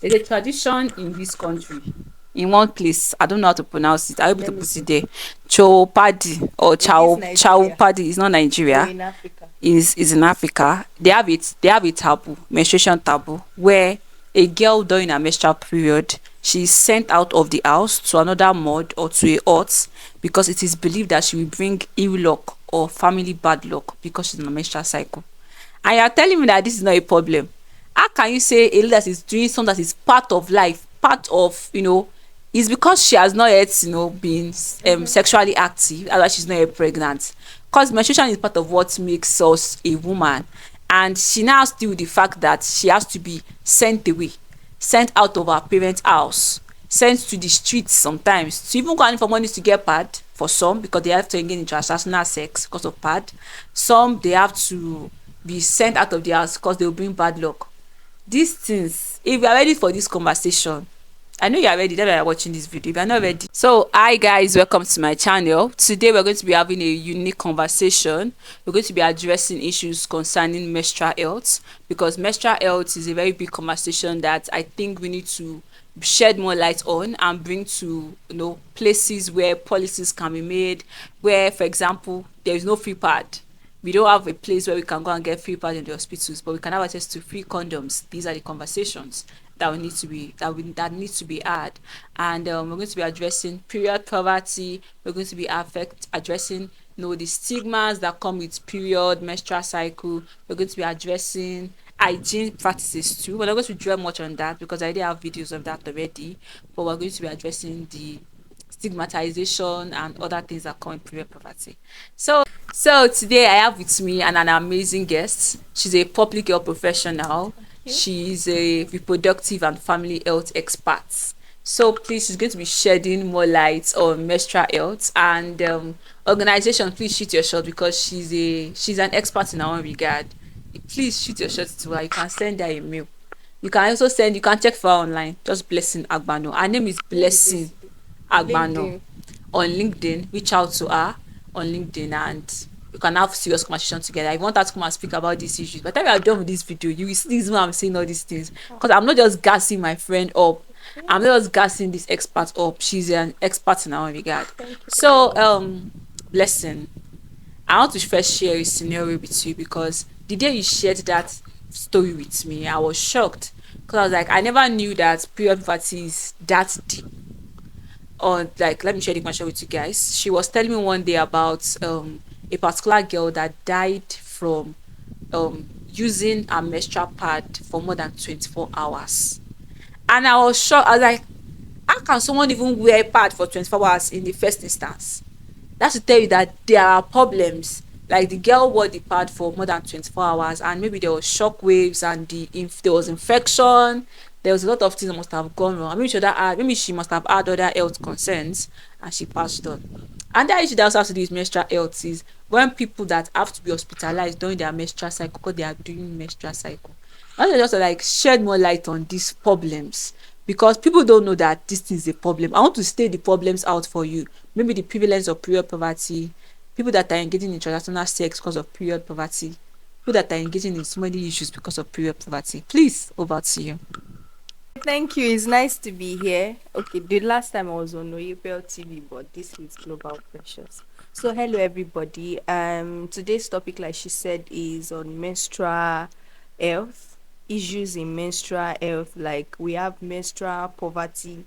There's a tradition in this country. In one place, I don't know how to pronounce it. I'll be able Let to me put it see. there. Chopadi or Is this Chow Nigeria Padi is not or Nigeria. in Africa? Is in Africa. They have a taboo, menstruation taboo, where a girl during her menstrual period, she's sent out of the house to another mod or to a hut because it is believed that she will bring ill luck or family bad luck because she's in a menstrual cycle. And you are telling me that this is not a problem. How can you say a lady that is doing something that is part of life, part of, is because she has not yet, been sexually active, that's why she's not yet pregnant. Because menstruation is part of what makes us a woman. And she now has to deal with the fact that she has to be sent away, sent out of her parents' house, sent to the streets sometimes, to even go and for money to get pad for some because they have to engage in transactional sex because of pad. Some they have to be sent out of the house because they will bring bad luck. These things, if you are ready for this conversation, I know you are ready, that's why you are watching this video. If you are not ready, so hi guys, welcome to my channel. Today we're going to be having a unique conversation. We're going to be addressing issues concerning menstrual health, because menstrual health is a very big conversation that I think we need to shed more light on and bring to, places where policies can be made, where for example there is no free pad. We don't have a place where we can go and get free pads in the hospitals, but we can have access to free condoms. These are the conversations that we need to be that needs to be had. And we're going to be addressing period poverty. We're going to be addressing, the stigmas that come with period, menstrual cycle. We're going to be addressing hygiene practices too. We're not going to dwell much on that because I did have videos of that already, but we're going to be addressing the stigmatization and other things that come in period poverty. So today I have with me an amazing guest. She's a public health professional. You? She's a reproductive and family health expert. So please, she's going to be shedding more light on menstrual health and organization. Please shoot your shot because she's an expert in her own regard. Please shoot your shot to her. You can send her a mail. You can check for her online. Just Blessing Agbano. Her name is Where is Blessing this? Agbano LinkedIn. on LinkedIn. Reach out to her on LinkedIn and you can have serious conversation together. If you want her to come and speak about these issues, by the time you are done with this video, you will see this when I'm saying all these things. Because I'm not just gassing my friend up. Okay. I'm not just gassing this expert up. She's an expert in her own regard. Thank you very So, much. Blessing, I want to first share a scenario with you because the day you shared that story with me, I was shocked. Because I was like, I never knew that period poverty is that deep. On, like, let me share the information with you guys. She was telling me one day about a particular girl that died from using a menstrual pad for more than 24 hours. And I was shocked. I was like, how can someone even wear a pad for 24 hours in the first instance? That's to tell you that there are problems. Like the girl wore the pad for more than 24 hours and maybe there was shock waves and if there was infection, there was a lot of things that must have gone wrong. Maybe she must have had other health concerns and she passed on. And that issue that also has to do with menstrual health is when people that have to be hospitalized during their menstrual cycle because they are doing menstrual cycle. I want to just like shed more light on these problems because people don't know that this thing is a problem. I want to state the problems out for you. Maybe the prevalence of period poverty, people that are engaging in transactional sex because of period poverty, people that are engaging in so many issues because of period poverty. Please, over to you. Thank you. It's nice to be here. Okay, the last time I was on Oyepel TV, but this is Global Precious. So hello everybody. Today's topic, like she said, is on menstrual health, issues in menstrual health. Like we have menstrual poverty.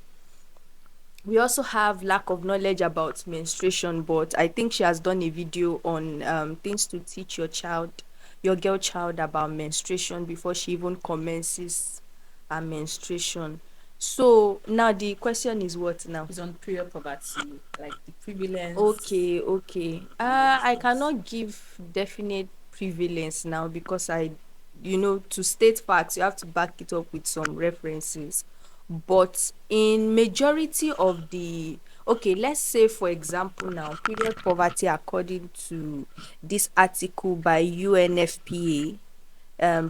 We also have lack of knowledge about menstruation, but I think she has done a video on things to teach your child, your girl child, about menstruation before she even commences her menstruation. So now the question is what now? It's on period poverty, like the prevalence Okay, okay. and all these I things. cannot give definite prevalence now because to state facts, you have to back it up with some references. But in majority of the, okay, let's say for example now, period poverty according to this article by UNFPA,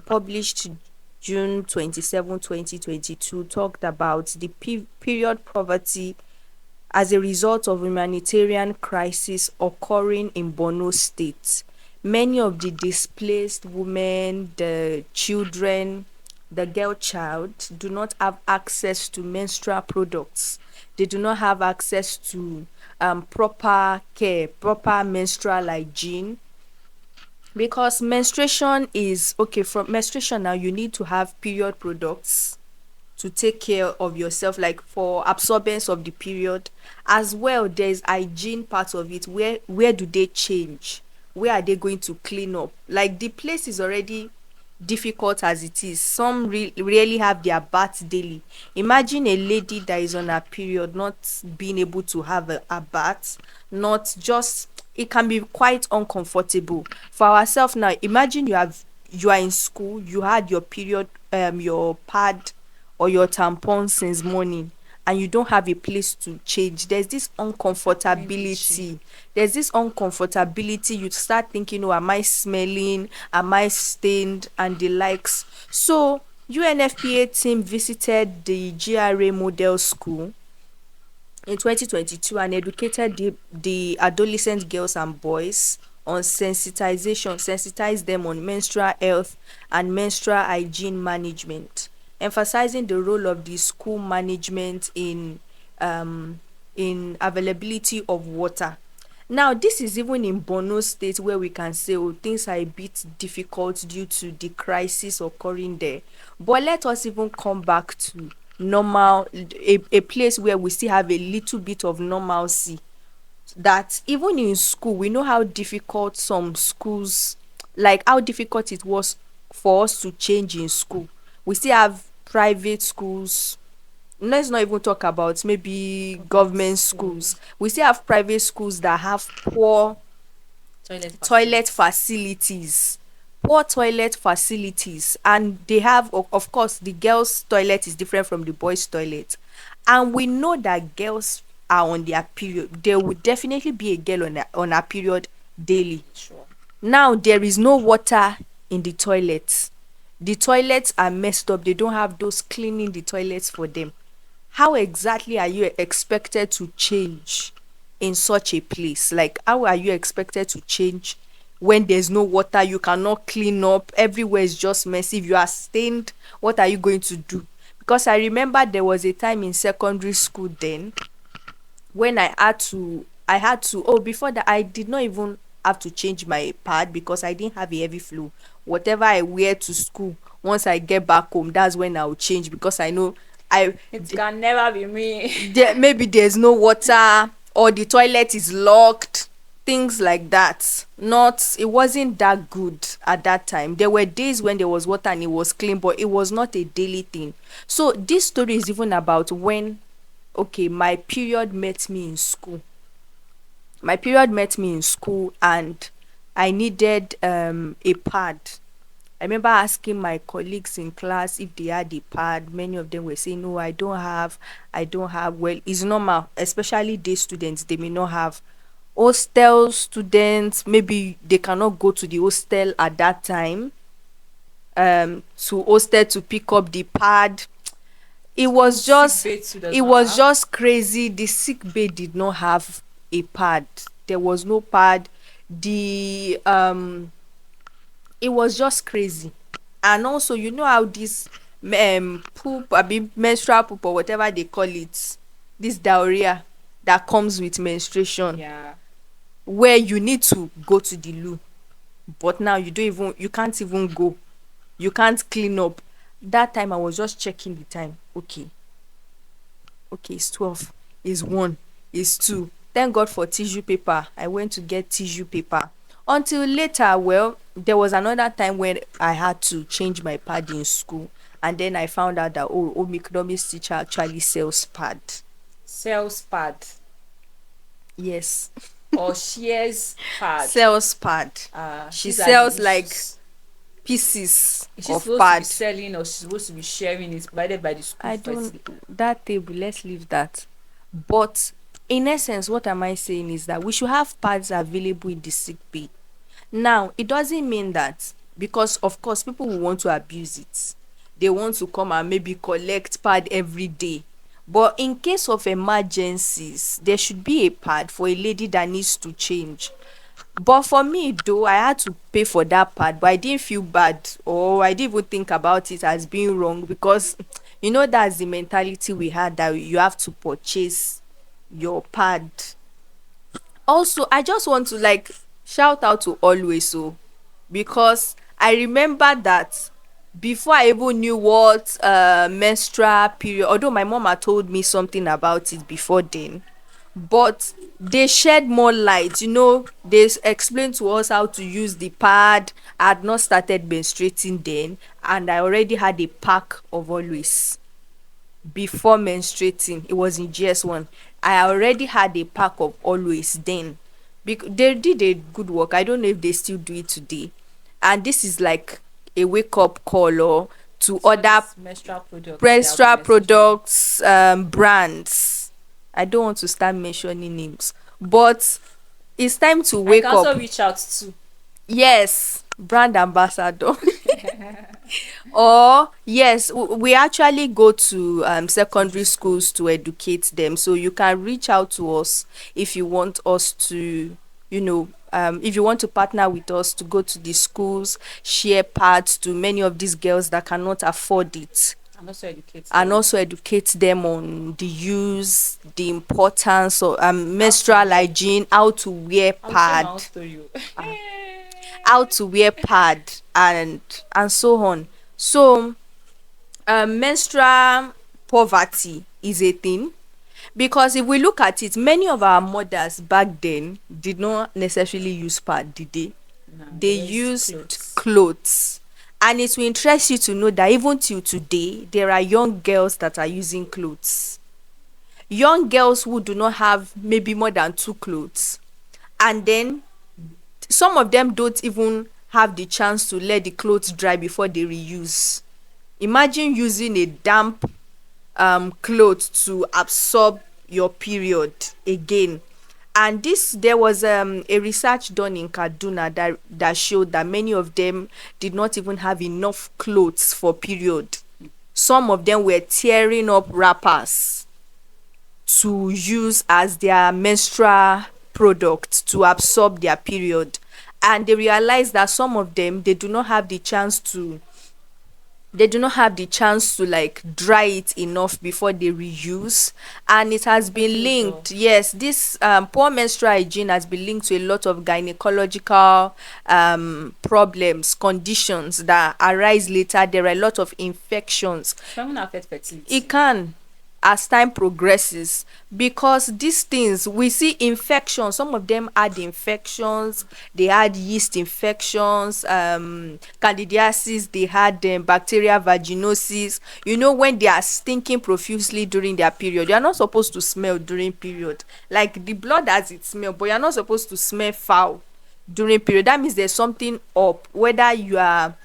published June 27, 2022, talked about the period poverty as a result of humanitarian crisis occurring in Borno State. Many of the displaced women, the children the girl child do not have access to menstrual products. They do not have access to proper care, proper menstrual hygiene, because menstruation is okay. From menstruation now, you need to have period products to take care of yourself, like for absorbance of the period. As well, there's hygiene part of it. Where do they change? Where are they going to clean up? Like, the place is already difficult as it is. Some really have their bath daily. Imagine a lady that is on her period not being able to have a bath. Not just, it can be quite uncomfortable for ourselves. Now imagine you are in school, you had your period, your pad or your tampon since morning, and you don't have a place to change. There's this Happening itchy. uncomfortability. You start thinking, oh, am I smelling, am I stained, and the likes. So UNFPA team visited the GRA model school in 2022 and educated the adolescent girls and boys on sensitized them on menstrual health and menstrual hygiene management, emphasizing the role of the school management in availability of water. Now, this is even in Borno State, where we can say, oh, things are a bit difficult due to the crisis occurring there. But let us even come back to normal, a place where we still have a little bit of normalcy. That even in school, we know how difficult some schools, like how difficult it was for us to change in school. We still have private schools. Let's not even talk about maybe Government government school, schools. We still have private schools that have toilet toilet facilities. facilities toilet facilities, and they have, of course, the girls toilet is different from the boys toilet. And we know that girls are on their period, there will definitely be a girl on her period daily. Sure. Now there is no water in the toilets. The toilets are messed up. They don't have those cleaning the toilets for them. How exactly are you expected to change in such a place? Like, how are you expected to change when there's no water? You cannot clean up. Everywhere is just messy. If you are stained, what are you going to do? Because I remember there was a time in secondary school then when I had to, oh, before that, I did not even have to change my pad because I didn't have a heavy flow. Whatever I wear to school, once I get back home, that's when I'll change, because I know I It can never be me. maybe there's no water or the toilet is locked, things like that. Not, it wasn't that good at that time. There were days when there was water and it was clean, but it was not a daily thing. So this story is even about when, okay, my period met me in school and I needed a pad. I remember asking my colleagues in class if they had a pad. Many of them were saying, no, I don't have. I don't have. Well, it's normal, especially day students, they may not have. Hostel students, maybe they cannot go to the hostel at that time, to hostel to pick up the pad. It Some was sick just, bed too does it not was have. just crazy. The sick bay did not have a pad. There was no pad. The It was just crazy. And also, you know how this poop, I mean menstrual poop or whatever they call it, this diarrhea that comes with menstruation, Yeah. where you need to go to the loo, but now you can't even go, you can't clean up. That time I was just checking the time. Okay, it's 12, it's 1, it's 2. Thank God for tissue paper. I went to get tissue paper. Until later, well, there was another time when I had to change my pad in school. And then I found out that, oh, economics teacher actually sells pad. Sales pad Yes, or shares pad. sells pad. She These are the sells like issues. pieces Is she of supposed to be pad. selling or she's supposed to be sharing it provided by the school I don't, facility? that table, let's leave that. But in essence, what am I saying is that we should have pads available in the sick bay. Now, it doesn't mean that, because of course people will want to abuse it. They want to come and maybe collect pad every day. But in case of emergencies, there should be a pad for a lady that needs to change. But for me though, I had to pay for that pad, but I didn't feel bad, or I didn't even think about it as being wrong, because that's the mentality we had, that you have to purchase your pad. Also, I just want to like shout out to Always, so because I remember that before I even knew what menstrual period, although my mom had told me something about it before then, but they shed more light. They explained to us how to use the pad. I had not started menstruating then, and I already had a pack of Always before menstruating. It was in GS1. I already had a pack of Always then. They did a good work. I don't know if they still do it today. And this is like a wake up call, or to So all other these menstrual products, they have been menstrual essential. products, brands. I don't want to start mentioning names, but it's time to I can wake up. also reach out to. Yes, brand ambassador. Or yes, we actually go to Secondary secondary school. schools to educate them, so you can reach out to us if you want us to, if you want to partner with us to go to the schools, share parts to many of these girls that cannot afford it, And also educate and them. also educate them on the use, the importance of How to menstrual wear. hygiene, how to wear I will share my pad, own story. uh, how to wear pad, and so on. So menstrual poverty is a thing, because if we look at it, many of our mothers back then did not necessarily use pad, did they? No, They they waste used clothes. clothes. And it will interest you to know that even till today, there are young girls that are using clothes. Young girls who do not have maybe more than two clothes. And then some of them don't even have the chance to let the clothes dry before they reuse. Imagine using a damp cloth to absorb your period again. And this, there was a research done in Kaduna that showed that many of them did not even have enough clothes for period. Some of them were tearing up wrappers to use as their menstrual product to absorb their period. And they realized that some of them, they do not have the chance to like dry it enough before they reuse. And it has Thank been you, Joe. linked, yes, this poor menstrual hygiene has been linked to a lot of gynecological problems, conditions that arise later. There are a lot of infections. Can even affect It fertility. can, as time progresses, because these things we see infections. Some of them had infections. They had yeast infections, candidiasis. They had bacterial vaginosis. When they are stinking profusely during their period, you are not supposed to smell during period. Like the blood has its smell, but you are not supposed to smell foul during period. That means there's something up, whether you have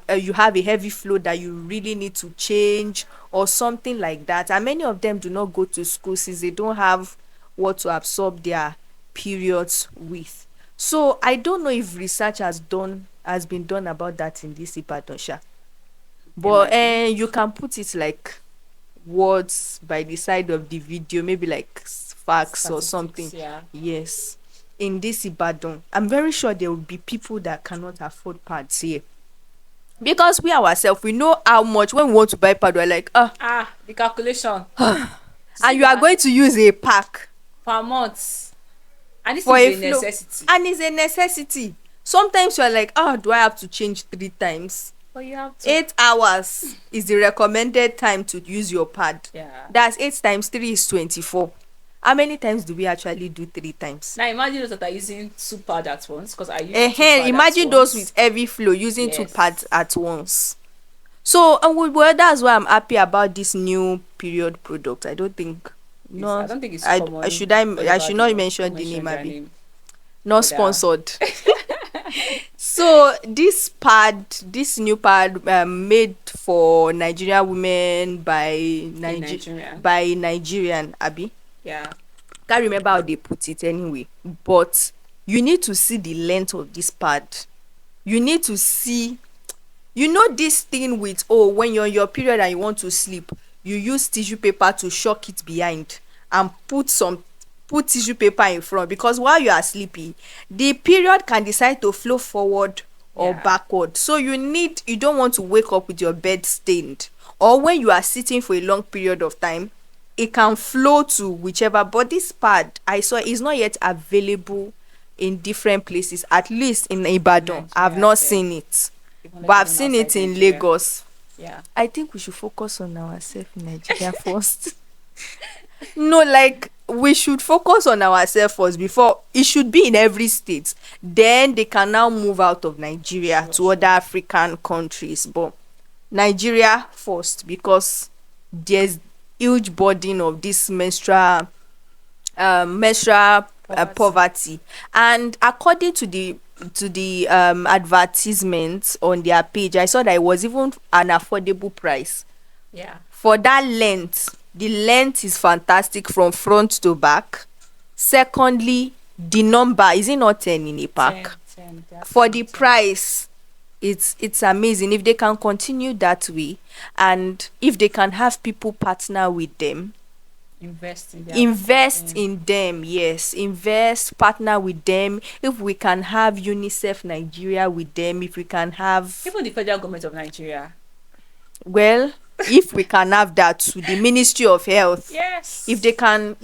a heavy flow that you really need to change, or something like that. And many of them do not go to school since they don't have what to absorb their periods with. So I don't know if research has been done about that in this Ibadan sha. There But might be. you can put it like words by the side of the video, maybe like facts or something. Statistics, yeah. Yes, in this Ibadan, I'm very sure there will be people that cannot afford pads here, because we ourselves, we know how much. When we want to buy pad, we're like, Ah, the calculation. See and you are that going to use a pack per month. And this for is a a flow, necessity. and it's a necessity. Sometimes you're like, do I have to change 3 times? But you have to. 8 hours is the recommended time to use your pad. Yeah. That's 8 times 3 is 24. How many times do we actually do 3 times? Now imagine those that are using two pad at once, because I use two pad at Imagine those with once. heavy flow using two pads Yes. at once. So, well, that's why I'm happy about this new period product. I don't think, I no, don't think it's I common should I should everybody, not or don't mention the mention name, their Abby. name. Not But sponsored. So this new pad, made for Nigerian women by a Nigerian. Nigerian Abby. Yeah. Can't remember how they put it anyway. But you need to see the length of this pad. You need to see, this thing with, when you're on your period and you want to sleep, you use tissue paper to shock it behind and put some put tissue paper in front, because while you are sleeping, the period can decide to flow forward or Yeah. backward. So you don't want to wake up with your bed stained, or when you are sitting for a long period of time, it can flow to whichever. But this pad I saw is not yet available in different places, at least in Ibadan. I've Nigeria, not yeah. seen it, Even but let I've alone seen outside it in Nigeria. Lagos. Yeah. I think we should focus on ourselves in Nigeria first. No, like we should focus on ourselves first before it should be in every state. Then they can now move out of Nigeria Sure, to other sure. African countries. But Nigeria first, because there's huge burden of this menstrual Poverty. poverty. And according to the advertisements on their page, I saw that it was even an affordable price Yeah. for that length. The length is fantastic from front to back. Secondly, the number, is it not 10 in a pack? 10. They have For 10, the 10. price, it's amazing. If they can continue that way, and if they can have people partner with them, Invest in their invest company. in them, yes, invest, partner with them. If we can have UNICEF Nigeria with them, if we can have, Even the federal government of Nigeria. well, if we can have that to the Ministry of Health, if they Yes. can,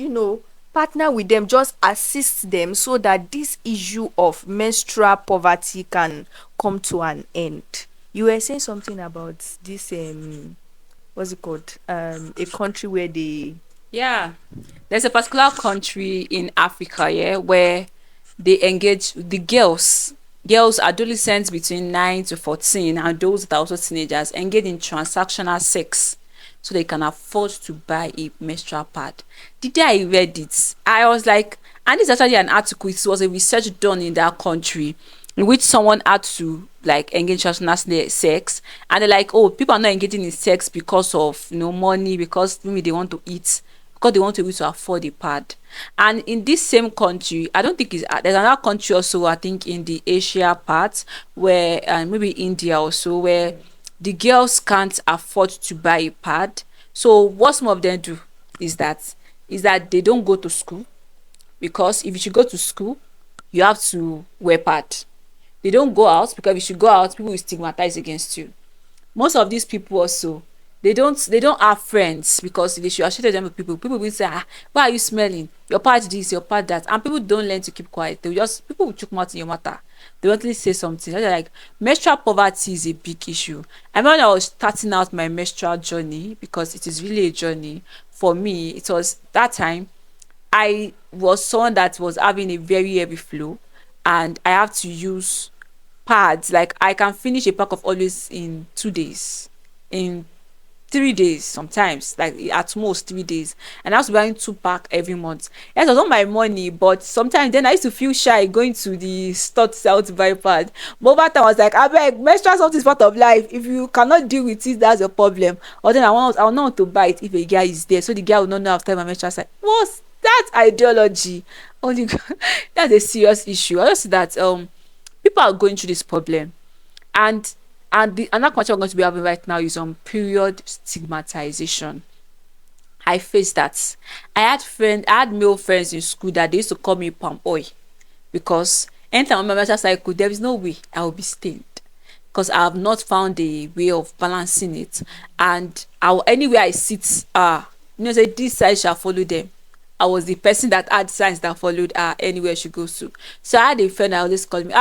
partner with them, just assist them so that this issue of menstrual poverty can come to an end. You were saying something about this what's it called, a country where they, Yeah. There's a particular country in Africa, yeah, where they engage the girls, adolescents between 9 to 14, and those that are also teenagers engage in transactional sex so they can afford to buy a menstrual pad. The day I read it, I was like, and this is actually an article, it was a research done in that country in which someone had to like engage in transactional sex, and they're like, oh, people are not engaging in sex because of money, because maybe they want to eat, because they want to be able to afford a pad. And in this same country, I don't think it's there's another country also, I think in the Asia part, where maybe India also, where the girls can't afford to buy a pad. So what some of them do is that they don't go to school, because if you should go to school, you have to wear pad. They don't go out because if you should go out, people will stigmatize against you. Most of these people also, they don't have friends, because if they should associate them with people will say, ah, why are you smelling, your part this, your part that, and people don't learn to keep quiet. They will just, people will chook mouth in your matter. They won't really say something. So they're like, menstrual poverty is a big issue. I remember when I was starting out my menstrual journey, because it is really a journey for me. It was that time I was someone that was having a very heavy flow, and I have to use pads. Like I can finish a pack of always in 2 days, in 3 days sometimes, like at most 3 days. And I was buying 2 pack every month. Yes, it was not my money, but sometimes then I used to feel shy going to the store to sell to buy pad. But over time I was like, I beg, menstrual something is part of life. If you cannot deal with it, that's your problem. Or then I will not want to buy it if a guy is there, so the guy will not know after my menstrual cycle. What's that ideology? Only that's a serious issue. I just see that people are going through this problem, and the another question we're going to be having right now is on period stigmatization. I faced that. I had male friends in school that they used to call me palm oil, because anytime on my menstrual cycle, there is no way I will be stained, because I have not found a way of balancing it. And anywhere I sit, say this side shall follow them. I was the person that had signs that followed her anywhere she goes to. So I had a friend that always called me,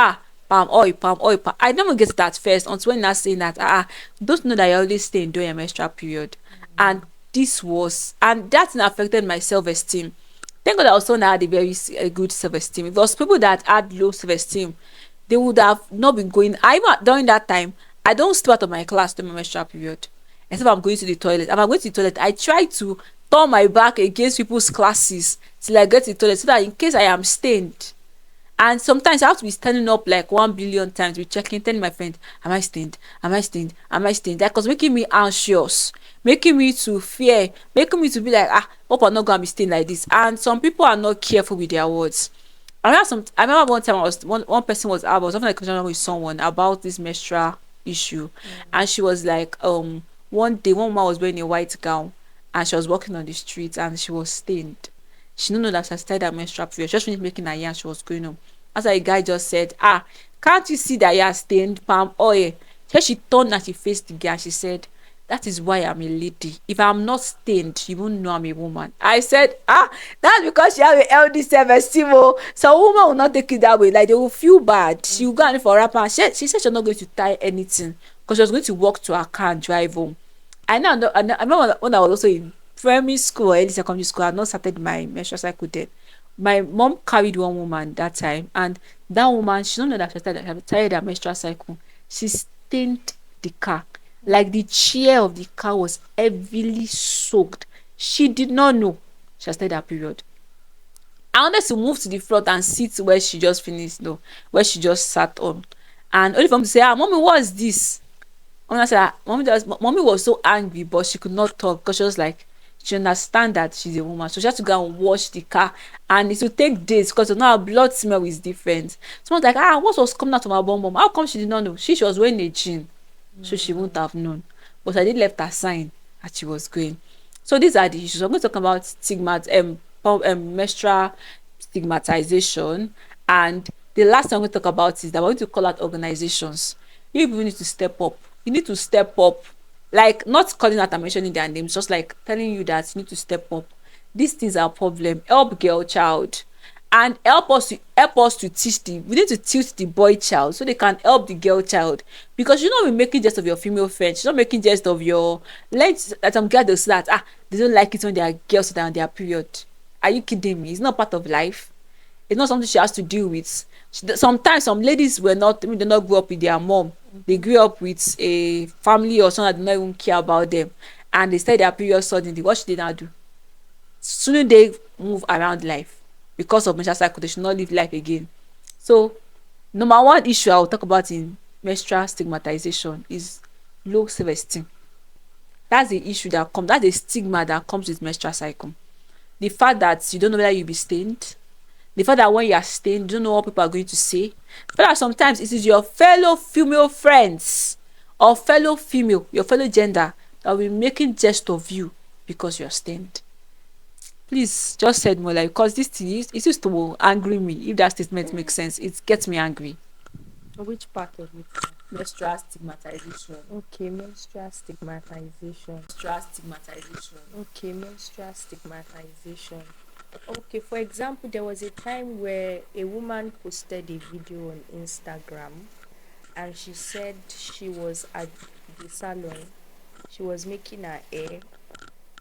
palm oil, palm oil. I never get that first until when I saying that, don't know that you always stay during your menstrual period. And that thing affected my self-esteem. Thank God I was someone that had a very good self-esteem. If it was people that had low self-esteem, they would have not been going. I even during that time, I don't step out of my class during my menstrual period. Except I'm going to the toilet. If I'm going to the toilet, I try to turn my back against people's classes till I get to the toilet, so that in case I am stained. And sometimes I have to be standing up like 1 billion times, be checking, telling my friend, am I stained? Am I stained? Am I stained? That was making me anxious, making me to fear, making me to be like, hope I'm not gonna be stained like this. And some people are not careful with their words. I remember one time one person I was having a conversation with someone about this menstrual issue, and she was like, one day one woman was wearing a white gown, and she was walking on the street and she was stained. She didn't know that she started her menstrual period. She just finished making her yarn, she was going home. That's why a guy just said, ah, can't you see that you are stained palm oil? So she turned and she faced the guy and she said, that is why I'm a lady. If I'm not stained, you won't know I'm a woman. I said, ah, that's because she have a healthy self-esteem. Oh. So a woman will not take it that way. Like they will feel bad. She will go and for a rapper. She said she's not going to tie anything because she was going to walk to her car and drive home. I remember when I was also in primary school or early secondary school, I had not started my menstrual cycle then. My mom carried one woman that time, and that woman, she don't know that she started her menstrual cycle. She stained the car. Like the chair of the car was heavily soaked. She did not know she had started her period. I wanted to move to the front and sit where she just finished, no, where she just sat on. And only for me to say, ah, mommy, what's this? When I said that, mommy was so angry, but she could not talk because she was like, she understand that she's a woman, so she had to go and wash the car, and it would take days because you know her blood smell is different. Someone's like, ah, what was coming out of her bum bum? How come she did not know? She was wearing a jean, so she wouldn't have known. But I did left her sign that she was going. So these are the issues. I'm going to talk about menstrual stigmatization, and the last thing I'm going to talk about is that we're going to call out organizations. You people need to step up. You need to step up, like not calling out and mentioning their names, just like telling you that you need to step up. These things are a problem. Help girl child, and help us to teach the we need to teach the boy child so they can help the girl child, because you know, be making jest of your female friends, you're not making jest of your, let that some girls dey say that, ah, they don't like it when they are girls that are on their period. Are you kidding me? It's not part of life. It's not something she has to deal with. Sometimes some ladies were not, I mean, they not grow up with their mom. They grew up with a family or someone that did not even care about them, and they start their period suddenly. What should they now do? Soon they move around life because of menstrual cycle. They should not live life again. So number one issue I will talk about in menstrual stigmatization is low self-esteem. That's the issue that comes. That's the stigma that comes with menstrual cycle. The fact that you don't know whether you'll be stained, the fact that when you are stained, you don't know what people are going to say. The fact that sometimes it is your fellow female friends or fellow female, your fellow gender, that will be making jest of you because you are stained. Please just said more, like, because this thing is, it used to angry me. If that statement makes sense, it gets me angry. Which part of it? Menstrual stigmatization. Okay, menstrual stigmatization. Menstrual stigmatization. Okay, menstrual stigmatization. Okay, for example, there was a time where a woman posted a video on Instagram and she said she was at the salon. She was making her hair,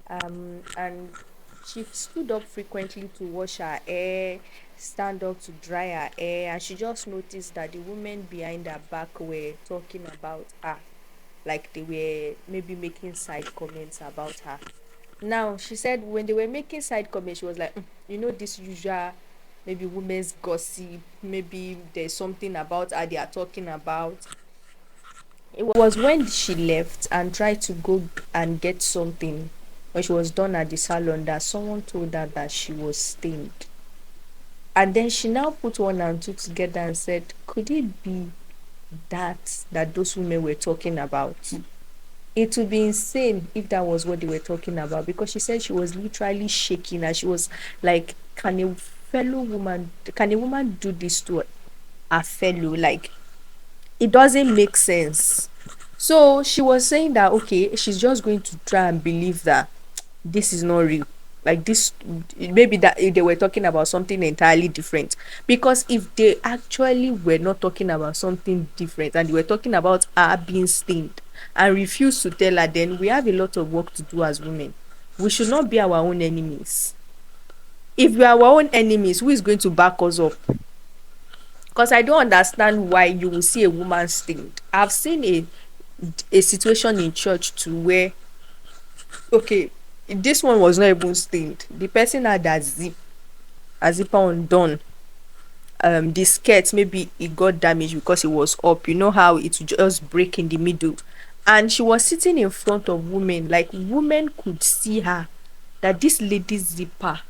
and she stood up frequently to wash her hair, stand up to dry her hair, and she just noticed that the women behind her back were talking about her, like they were maybe making side comments about her. Now she said when they were making side comments, she was like, you know, this usual maybe women's gossip, maybe there's something about her they are talking about. It was when she left and tried to go and get something when she was done at the salon that someone told her that she was stained. And then she now put one and two together and said, could it be that those women were talking about? It would be insane if that was what they were talking about, because she said she was literally shaking and she was like, can a woman do this to a fellow? Like, it doesn't make sense. So she was saying that okay, she's just going to try and believe that this is not real. Like this, maybe that if they were talking about something entirely different. Because if they actually were not talking about something different and they were talking about her being stained and refused to tell her, then we have a lot of work to do as women. We should not be our own enemies. If we are our own enemies, who is going to back us up? Because I don't understand why you will see a woman stained. I've seen a situation in church too where, okay, this one was not even stained. The person had a zipper undone. The skirt, maybe it got damaged because it was up. You know how it would just break in the middle. And she was sitting in front of women, like women could see her, that this lady's zipper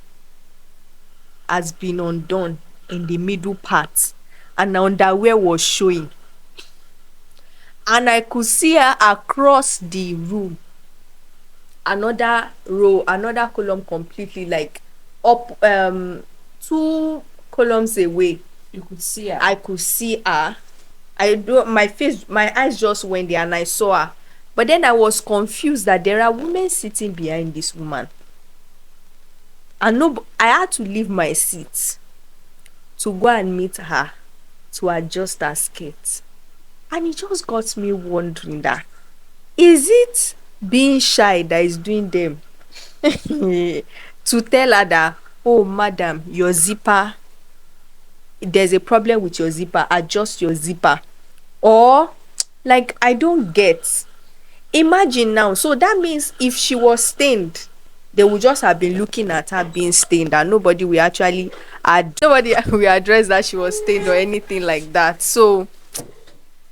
has been undone in the middle part and her underwear was showing. And I could see her across the room, another row, another column completely, like up two columns away. You could see her. I could see her. I do my eyes just went there and I saw her. But then I was confused that there are women sitting behind this woman. And no, I had to leave my seat to go and meet her to adjust her skirt. And it just got me wondering that, is it being shy that is doing them to tell her that, oh madam, your zipper, there's a problem with your zipper, adjust your zipper? Or like, I don't get. Imagine now, so that means if she was stained, they would just have been looking at her being stained and nobody will actually nobody will address that she was stained or anything like that. So,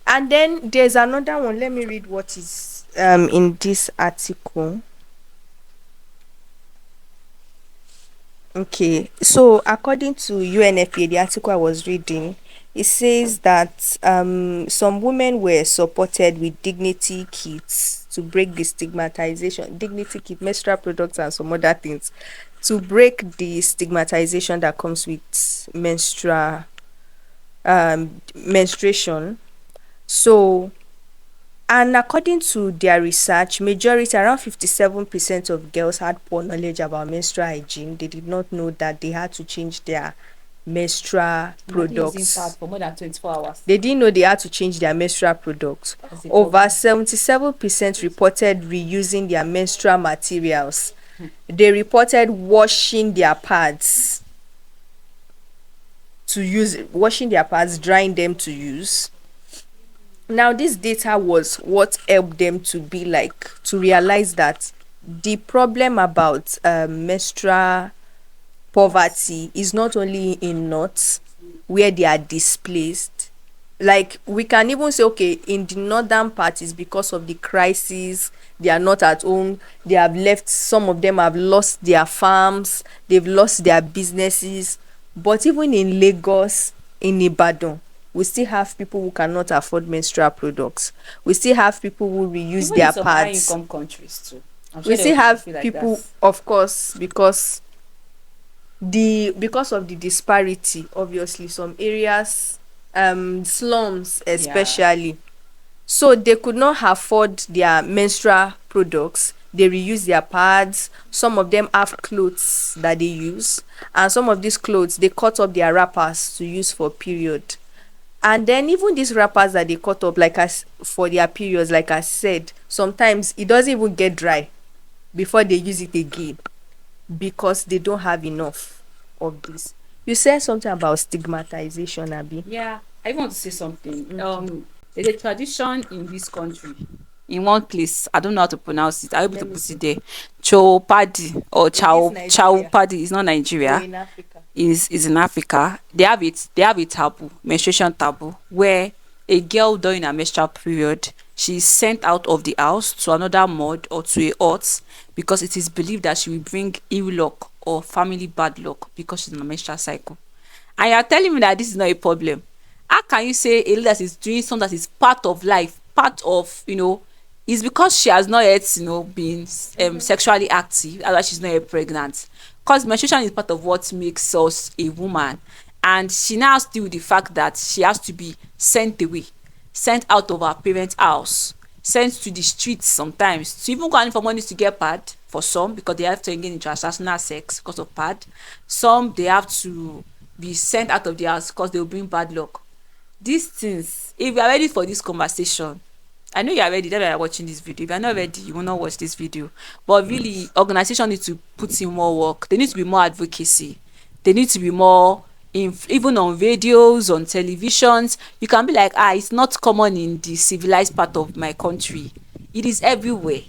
and then there's another one. Let me read what is in this article. Okay, so according to UNFPA, the article I was reading, it says that some women were supported with dignity kits to break the stigmatization, dignity kit, menstrual products, and some other things to break the stigmatization that comes with menstruation. So, and according to their research, majority, around 57% of girls had poor knowledge about menstrual hygiene. They did not know that they had to change their menstrual products. For more than 24 hours. They didn't know they had to change their menstrual products. Over 77% reported reusing their menstrual materials. They reported washing their pads drying them to use. Now, this data was what helped them to realize that the problem about menstrual poverty is not only in north where they are displaced. Like, we can even say, okay, in the northern part is because of the crisis, they are not at home, they have left, some of them have lost their farms, they've lost their businesses. But even in Lagos, in Ibadan, we still have people who cannot afford menstrual products. We still have people who reuse Even their in some pads. high income countries too. We still have people, of course, because of the disparity, obviously some areas, slums especially, so they could not afford their menstrual products. They reuse their pads. Some of them have clothes that they use, and some of these clothes they cut up their wrappers to use for period. And then even these wrappers that they cut up, like, as for their periods, like I said, sometimes it doesn't even get dry before they use it again, because they don't have enough of this. You said something about stigmatization, Abi. Yeah, I want to say something. There's a tradition in this country. In one place, I don't know how to pronounce it. I'll be able Let to me put see. it there. Chopadi or Is this Chow Nigeria Padi is not or Nigeria. in Africa? Is in Africa. They have a taboo, menstruation taboo, where a girl during her menstrual period, she's sent out of the house to another mod or to a hut because it is believed that she will bring ill luck or family bad luck because she's in a menstrual cycle. And you are telling me that this is not a problem. How can you say a lady that is doing something that is part of life, part of, is because she has not yet, been sexually active, that's why she's not yet pregnant. Because menstruation is part of what makes us a woman. And she now has to deal with the fact that she has to be sent away, sent out of her parents' house, sent to the streets sometimes, to even go and for money to get pad for some, because they have to engage in transactional sex because of pad. Some, they have to be sent out of the house because they will bring bad luck. These things, if you are ready for this conversation, I know you are ready, that you are watching this video. If you are not ready, you will not watch this video. But really, organization need to put in more work. There need to be more advocacy. They need to be more even on radios, on televisions. You can be like, it's not common in the civilized part of my country. It is everywhere.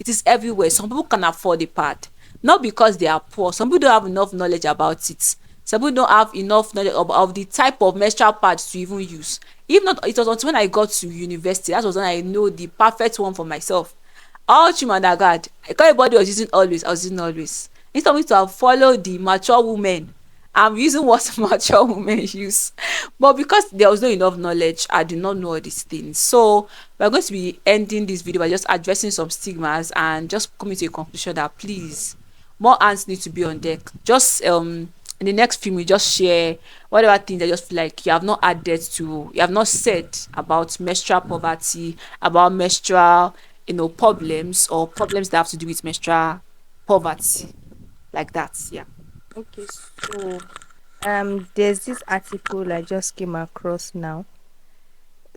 It is everywhere. Some people can afford a pad, not because they are poor. Some people don't have enough knowledge about it. Some people don't have enough knowledge of the type of menstrual pads to even use. If not, it was until when I got to university, that was when I know the perfect one for myself. All through my undergrad, I thought everybody was using always. I was using always. Instead of me to have followed the mature women, I'm using what mature women use. But because there was no enough knowledge, I did not know all these things. So we're going to be ending this video by just addressing some stigmas and just coming to a conclusion that, please, more hands need to be on deck. Just in the next few minutes, just share whatever things that just feel like you have not added to, you have not said about menstrual poverty, about menstrual, problems, or problems that have to do with menstrual poverty, like that. Yeah. Okay, so there's this article I just came across now,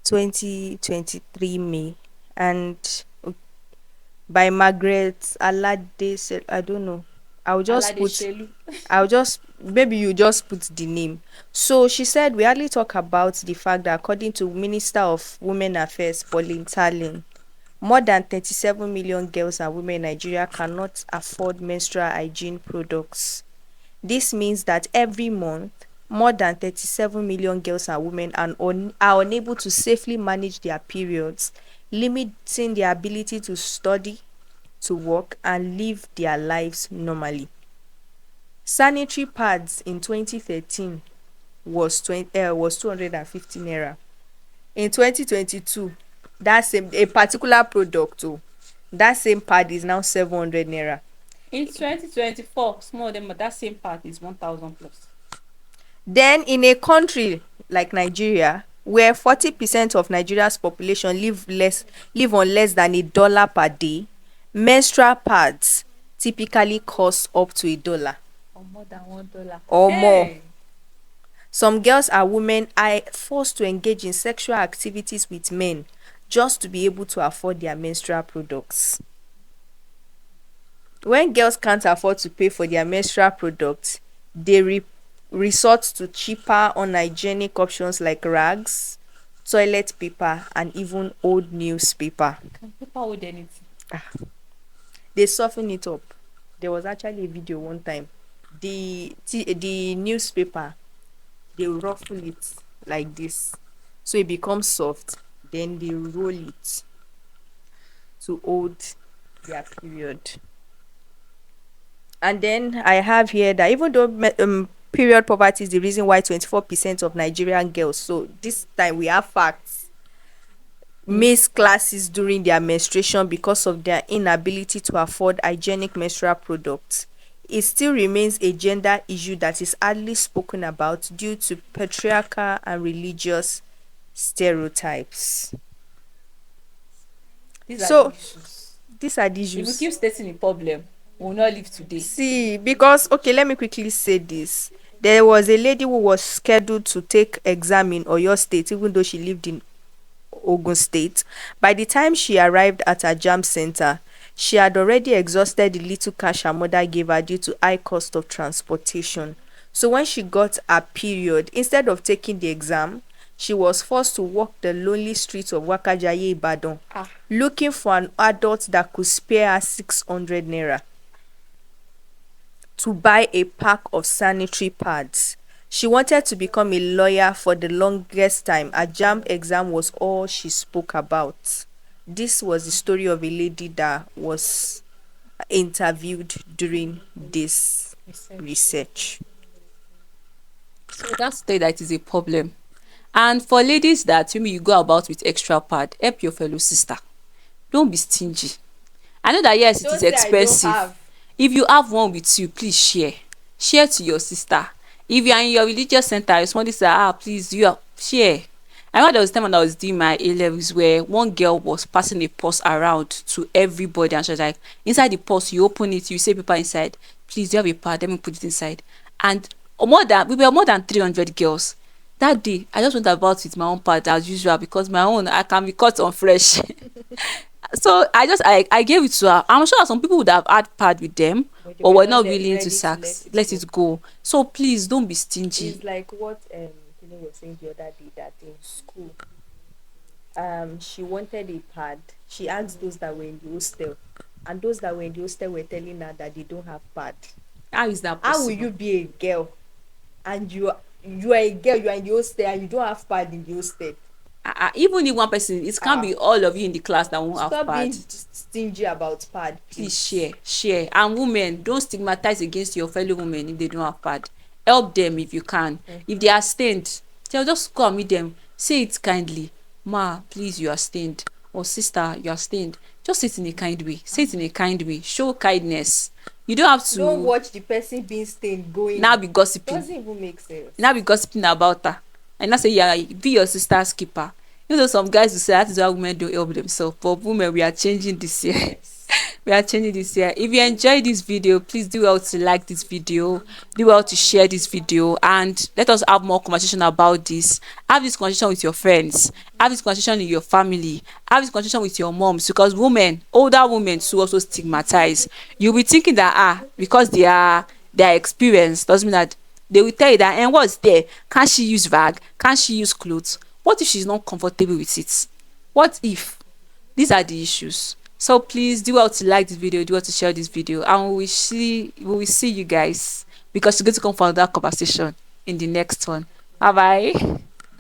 2023 May, and by Margaret Alade. I don't know. I'll just Alade put Shelu. I'll just maybe you just put the name. So she said we hardly talk about the fact that according to Minister of Women Affairs Pauline Talin, more than 37 million girls and women in Nigeria cannot afford menstrual hygiene products. This means that every month, more than 37 million girls and women are unable to safely manage their periods, limiting their ability to study, to work, and live their lives normally. Sanitary pads in 2013 was 250 naira. In 2022, that same a particular product that same pad is now 700 naira. In 2024, small of them, but that same part is 1,000 plus. Then in a country like Nigeria, where 40% of Nigeria's population live on less than $1 per day, menstrual pads typically cost up to $1 Or more than $1. or more. Hey! Some girls and women are forced to engage in sexual activities with men just to be able to afford their menstrual products. When girls can't afford to pay for their menstrual products, they resort to cheaper, unhygienic options like rags, toilet paper, and even old newspaper. Can people hold anything? They soften it up. There was actually a video one time. The newspaper, they ruffle it like this, so it becomes soft. Then they roll it to hold their period. And then I have here that even though period poverty is the reason why 24% of Nigerian girls, so this time we have facts, miss classes during their menstruation because of their inability to afford hygienic menstrual products, it still remains a gender issue that is hardly spoken about due to patriarchal and religious stereotypes. These are the So issues. these are the If we issues. keep stating the problem, we will not live today. See, because okay, let me quickly say this. There was a lady who was scheduled to take exam in Oyo State, even though she lived in Ogun State. By the time she arrived at her jam center, she had already exhausted the little cash her mother gave her due to high cost of transportation. So when she got her period, instead of taking the exam, she was forced to walk the lonely streets of Wakajaye Ibadan, Ah, looking for an adult that could spare her 600 naira to buy a pack of sanitary pads. She wanted to become a lawyer for the longest time. Her JAMB exam was all she spoke about. This was the story of a lady that was interviewed during this research. so that's the that is a problem. And for ladies that maybe you go about with extra pad, help your fellow sister. Don't be stingy. I know that yes, it Don't is say I don't expensive. have. If you have one with you, please share. Share to your sister. If you are in your religious center, your small sister, please, you are share. I remember there was a time when I was doing my A levels where one girl was passing a purse around to everybody, and she was like, inside the purse, you open it, you say paper inside. Please, do you have a pad? Let me put it inside. And we were more than 300 girls. That day, I just went about with my own pad as usual because my own I can be cut on fresh. So I gave it to her. I'm sure some people would have had pad with them, But they but were were not not willing to ready to let it let go. it go. So please don't be stingy. It's like what Kile was saying the other day that in school, she wanted a pad. She asked those that were in the hostel, and those that were in the hostel were telling her that they don't have pad. How is that How will possible? you be a girl and you are a girl, you are in the hostel and you don't have pad in the hostel? Even if one person, it can't Ah, be all of you in the class that won't have stop pad. being stingy about pad, Please please. share. And women, don't stigmatize against your fellow women if they don't have pad. Help them if you can. If they are stained, tell just go and meet them. Say it kindly. Ma, please, you are stained. or sister, you are stained, just say it in a kind way. Say it in a kind way. Show kindness. You don't have Don't to watch the person being stained now going. be gossiping. Doesn't even make sense. Now be gossiping about her. And now say, yeah, be your sister's keeper. You know, some guys will say that is why women don't help themselves. But women, we are changing this year. Yes. We are changing this year. If you enjoyed this video, please do well to like this video, do well to share this video, and let us have more conversation about this. Have this conversation with your friends, have this conversation in your family, have this conversation with your moms, because women, older women too, also stigmatized. You'll be thinking that because they are experienced doesn't mean that they will tell you that, and what's there, can't she use rag, can't she use clothes? What if she's not comfortable with it? What if? These are the issues. So please do well to like this video, do well to share this video, and we will see you guys, because we're going to come for another conversation in the next one. Bye bye.